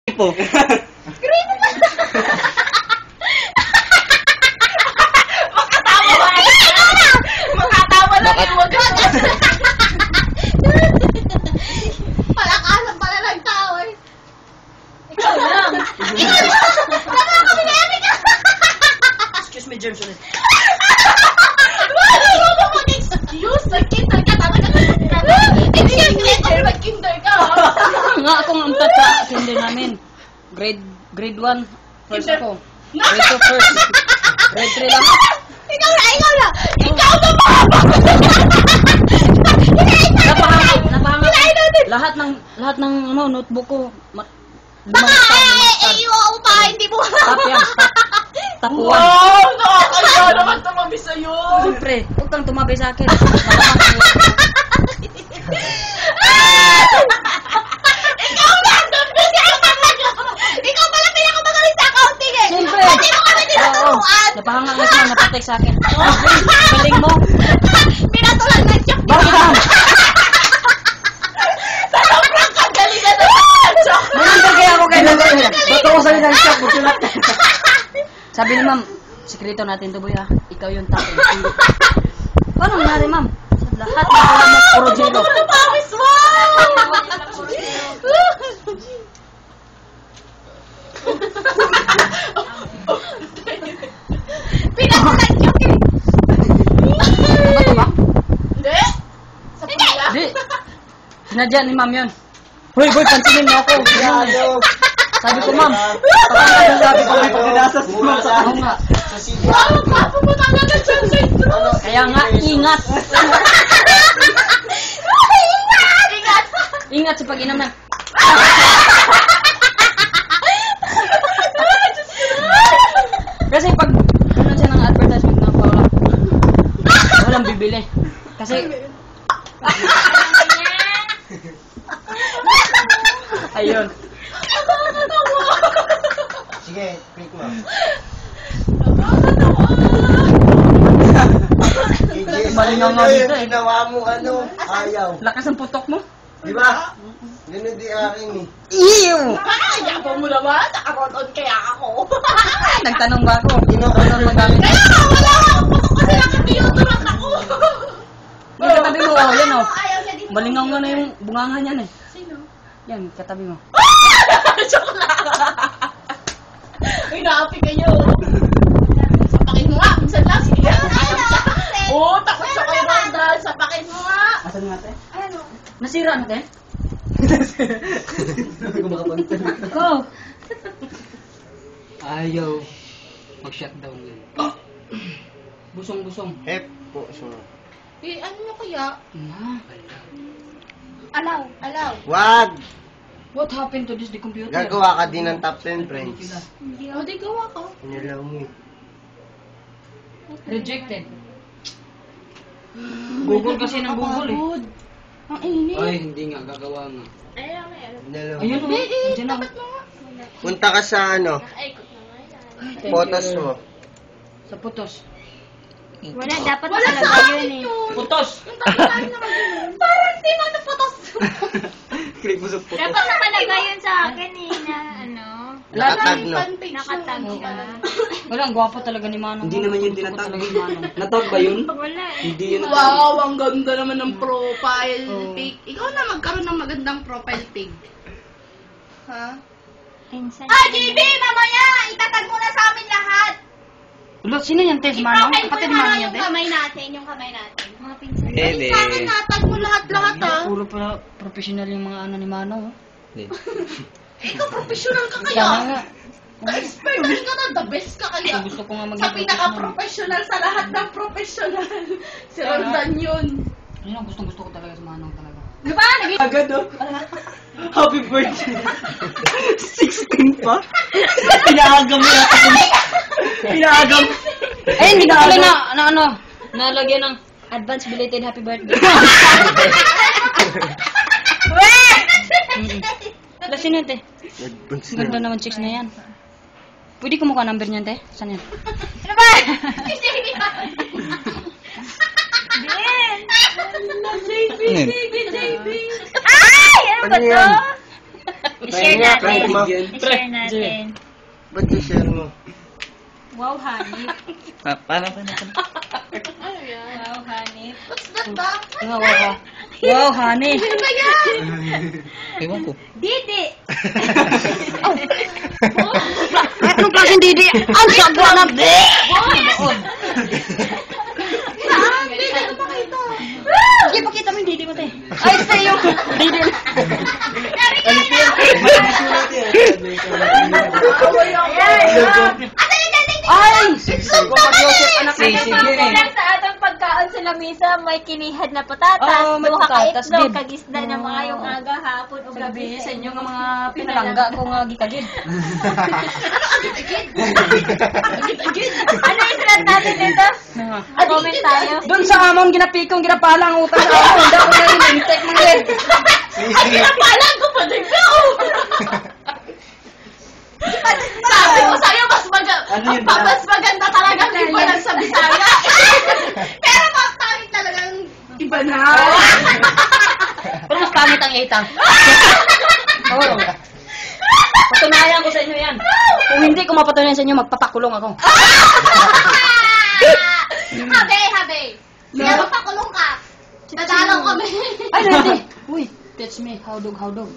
po. Grade mo. Makatawa ba? Makatawa lang yung wag. Palakasan pala ng tao eh. Ikaw lang. Tama kami na yan. Excuse me, James ulit. Wala mo mag-excuse. Nag-kinder ka talaga. Hindi ka kinder. Nag-kinder ka. Nga akong amtat sa kinder namin. Grade 1. First ako. Grade 2 first. Grade 3 lang. Ikaw na. Ikaw na ba? Napahanga. Lahat ng notebook ko. Baka iiwaw pa. Hindi mo. Top yan. Top 1. Wow! Nakakaya naman tumabi sa'yo. Siyempre, huwag kang tumabi sa akin. Ikaw na! Ikaw pala pinakamagaling sa accounting eh! Siyempre! Pati mo kami tinuturuan! Napahanga nga siya, napatek sa akin. Galing mo. Pinatulan ng chok niya! Bakit? Sa sobrang kagalingan ng chok! Manandal kaya ako kay Nanay. Ba't ako sa'yo ng shock? Butulat ka. Sabi ni ma'am, sekreto natin to boy ha. Ikaw yung top. Paano nangyari ma'am? Sa lahat ng alam mo, puro zero. Pawis mo! Pinatulan chok eh! Ano ba to ba? Hindi! Sa pula? Di. Sinadya ni ma'am yun. Hoy, boy, pansinin mo ako. Yan. Sabi ko ma'am. Sabi ko may pagkadasa si ma'am sa Oo nga. Wow! Papo mo talaga dyan sa intro! Kaya nga, ingat. Ingat! Ingat sa pag-inom na. Kasi pag ano siya ng advertisement ng Paula, walang bibili. Kasi ayun. Sige, click mo. Malingaw nga dito eh. Ginawa mo ayaw. Lakas ang putok mo. Di ba? Ganun di akin eh. Ew! Yapo mo naman! Nakaroon kaya ako! Nagtanong ba ako? Kino-order Magamit. Kaya nga! Wala nga! Putok kasi nakapiyuturan ako! Yung katabi mo, oh, yan oh. Ayaw niya dito. Malingaw nga na yung bunganga niyan eh. Sino? Yan, katabi mo. Joke lang! Uy, naapi kayo! Sapakin mo nga! Minsan lang! Sige nga! Ayaw siya! Oo! Takot siya kayo Rondal! Sapakin mo nga! Asan nga te? Ano? Nasira na te? Hindi ko makapagtan. Go! Ayaw. Mag-shutdown yun. Busong-busong. Hep po. So. Eh, ano nyo kaya? Ah, Alaw! Wag! what happened to this the computer? Gagawa ka din ng top 10 friends. O, di gawa ko. Inilaw mo eh. Rejected. Google kasi ng Google eh. Ang init. Ay, hindi nga. Gagawa nga. Ayaw, ayaw. Inilaw Ayun mo. oh. Diyan na. Tapat mo nga. Punta ka sa Nakaikot na nga yan. Thank photos you. mo. Sa putos. Wala, dapat Wala sa talaga akin yun eh. yun! Putos! Yung tayo naman yun. Parang di mo naputos. Click mo sa photos. Dapat talaga yun sa akin eh, na ano. Nakatag no? Nakatag ka. Wala, ang gwapo talaga ni Manong. Hindi naman yun Gusto ko tinatag. talaga ni Manong. Natag ba yun? Wala eh. Hindi yun. Wow, ang ganda naman ng profile Oh. pic. Ikaw na magkaroon ng magandang profile pic. Ha? Pinsan. JB! Mamaya! Itatag mo na sa amin lahat! Ulo, sino yan, Tess? Manong? Kapatid ni Manong yan, Tess? Yung kamay natin. Mga pinsan. Pwede. Sa akin, natag mo lahat-lahat ha. Puro pala professional yung mga ano ni Manong. oh. Ikaw, professional ka Kaya kaya. nga. Expert ka na, the best ka kaya. Gusto ko nga maging Sa pinaka-professional sa lahat ng professional. Si Rondan yun. Yun ang gustong-gusto ko talaga sa Manong talaga. Di ba? Agad oh. Happy birthday. 16 pa? Pinaagam mo yata. Pinaagam. Ay, hindi ka pala na ano, nalagyan ng advance belated happy birthday. Wala, sino yun, te? Advance Ganda naman chicks na yan. Pwede kumuha number niyan, te? Saan yan? Ano ba? JB! Ay! Ano ba Ano to? yan? I-share nga, natin. try mo. I-share natin. Ba't i-share mo? Wow, honey. Paano pa natin? Wow, honey. What's that ba? Wow, wow. Wow, honey. Ano ba yan? Ewan ko. Didi! Anong klaseng didi? Ang sagwa na! Saan? Hindi ko makita. Sige, pakita mo yung didi mo, te. Ay, te, yung didi. Ay! Kailan sa atong pagkaon sa lamisa, may kinihad na patatas, Oo, may duha ka patatas, itlog, babe. kagisda na mga yung aga, hapon, o gabi Sabi sa inyo nga mga pinalangga ko nga gikagid. Ano yung thread natin dito? Comment tayo. Doon sa amon ginapikong ginapalang utang sa amon. Hindi ako na rin intek mo rin. Ay, pinapalan ko pa din ko. Sabi ko sa'yo, mas maganda talaga lipanan sa Bisaya. Pero mas pangit talagang iba na. Pero mas pangit ang itang. Oo. Patunayan ko sa inyo yan. Kung hindi ko mapatunayan sa inyo, magpapakulong ako. Habe. Kaya magpakulong ka. Nadalaw kami. Ay, hindi. Uy, teach me how dog.